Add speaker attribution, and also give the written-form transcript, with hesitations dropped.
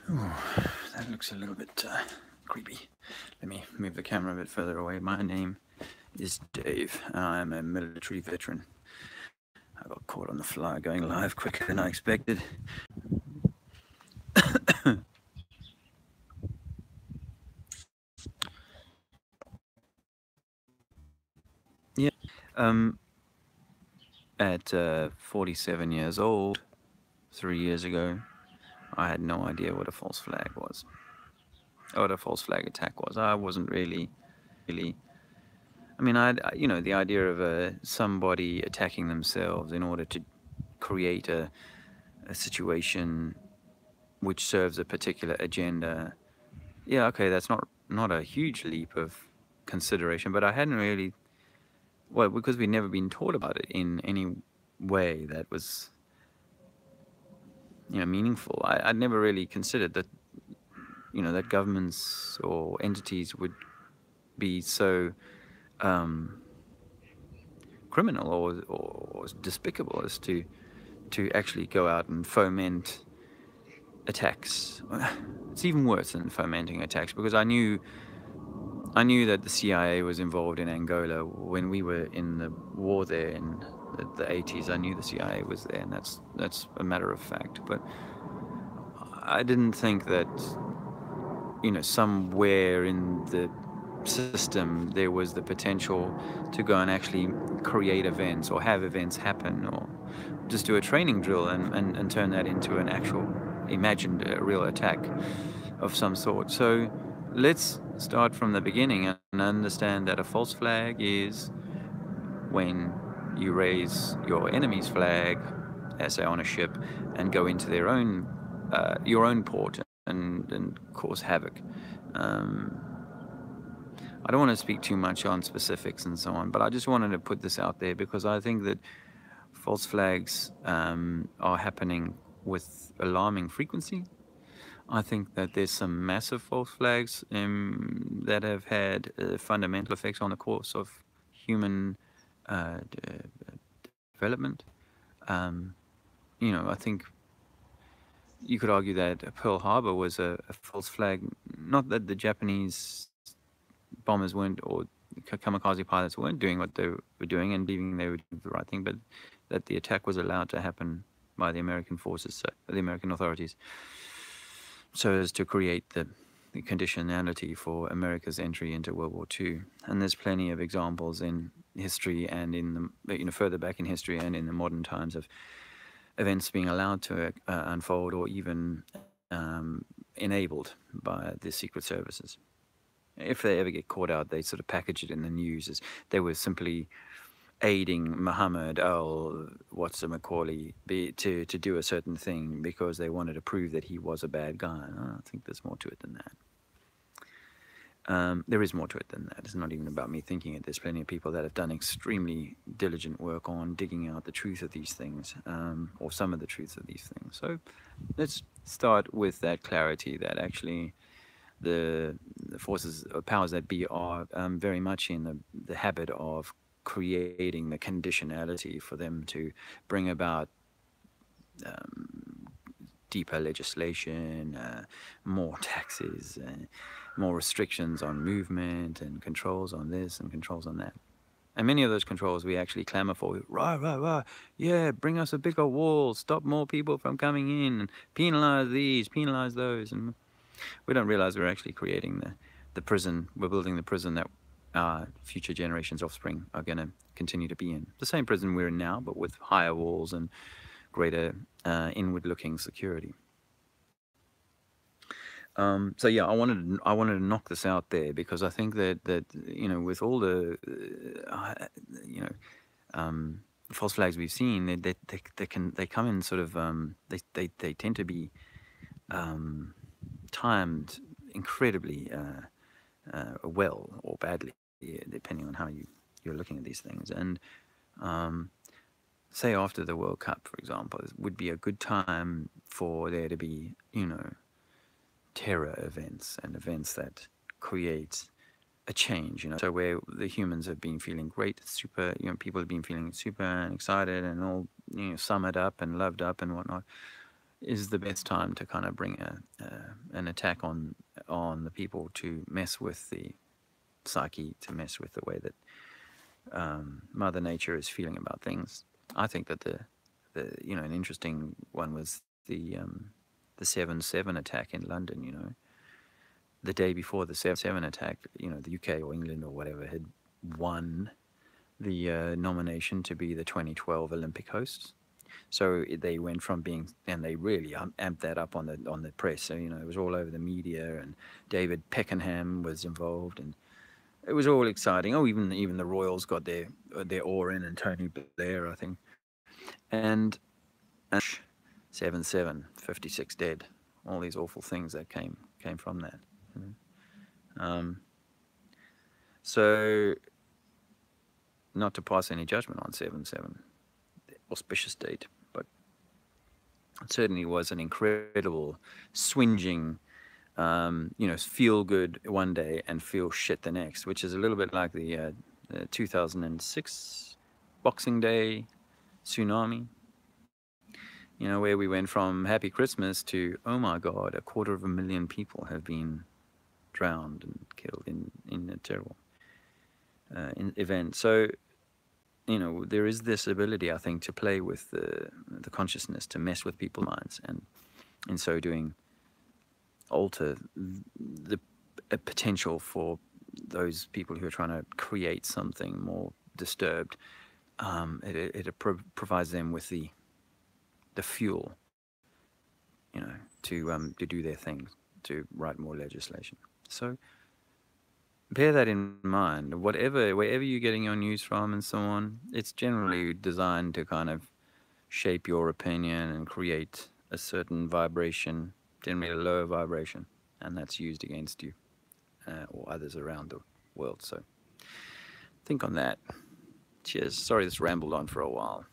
Speaker 1: Oh, that looks a little bit creepy. Let me move the camera a bit further away. My name is Dave. I'm a military veteran. I got caught on the fly going live quicker than I expected. Yeah. Um, at 47 years old, 3 years ago, I had no idea what a false flag was, or what a false flag attack was. I wasn't really. I mean, the idea of somebody attacking themselves in order to create a situation which serves a particular agenda. Yeah, okay, that's not a huge leap of consideration, but I hadn't really, well, because we'd never been taught about it in any way that was, meaningful. I'd never really considered that, that governments or entities would be so um, criminal or despicable as to actually go out and foment attacks. It's even worse than fomenting attacks, because I knew that the CIA was involved in Angola when we were in the war there in the 80s. I knew the CIA was there, and that's a matter of fact. But I didn't think that, somewhere in the system there was the potential to go and actually create events or have events happen, or just do a training drill and turn that into an actual imagined real attack of some sort. So let's start from the beginning and understand that a false flag is when you raise your enemy's flag, as say on a ship, and go into your own port and cause havoc. Um, I don't want to speak too much on specifics and so on, but I just wanted to put this out there because I think that false flags are happening with alarming frequency. I think that there's some massive false flags that have had fundamental effects on the course of human development. Um, I think you could argue that Pearl Harbor was a false flag. Not that the Japanese bombers weren't, or kamikaze pilots weren't doing what they were doing and believing they were doing the right thing, but that the attack was allowed to happen by the American forces, so the American authorities, so as to create the conditionality for America's entry into World War II. And there's plenty of examples in history and in the further back in history and in the modern times of events being allowed to unfold or even enabled by the secret services. If they ever get caught out, they sort of package it in the news as they were simply aiding Muhammad al Macaulay to do a certain thing because they wanted to prove that he was a bad guy. I think there's more to it than that. There is more to it than that. It's not even about me thinking it. There's plenty of people that have done extremely diligent work on digging out the truth of these things, or some of the truth of these things. So let's start with that clarity that actually the forces or powers that be are very much in the habit of creating the conditionality for them to bring about deeper legislation, more taxes, more restrictions on movement, and controls on this and controls on that. And many of those controls we actually clamor for. Rah, rah, rah. Yeah, bring us a bigger wall, stop more people from coming in, penalize these, penalize those. And we don't realize we're actually creating the prison. We're building the prison that our future generations' offspring are going to continue to be in. The same prison we're in now, but with higher walls and greater inward-looking security. So yeah, I wanted to knock this out there because I think that with all the false flags we've seen, they come in sort of they tend to be timed incredibly well or badly, depending on how you're looking at these things. And say after the World Cup, for example, it would be a good time for there to be terror events and events that create a change, so where the humans have been feeling great, super, people have been feeling super and excited and all, summered up and loved up and whatnot. is the best time to kind of bring an attack on the people, to mess with the psyche, to mess with the way that Mother Nature is feeling about things. I think that the an interesting one was the 7/7 attack in London. The day before the 7/7 attack, the UK or England or whatever had won the nomination to be the 2012 Olympic hosts. So they went from being, and they really amped that up on the press. So it was all over the media, and David Beckham was involved, and it was all exciting. Oh, even the Royals got their oar in, and Tony Blair, I think, and 7/7, 56 dead, all these awful things that came from that. So, not to pass any judgment on 7/7, auspicious date, but it certainly was an incredible, swinging, feel good one day and feel shit the next, which is a little bit like the 2006 Boxing Day tsunami, where we went from Happy Christmas to, oh my God, 250,000 people have been drowned and killed in a terrible event. So, there is this ability, I think, to play with the consciousness, to mess with people's minds, and in so doing, alter the potential for those people who are trying to create something more disturbed. It provides them with the fuel, to do their thing, to write more legislation. So bear that in mind. Wherever you're getting your news from and so on, it's generally designed to kind of shape your opinion and create a certain vibration, generally a lower vibration, and that's used against you or others around the world. So think on that. Cheers. Sorry this rambled on for a while.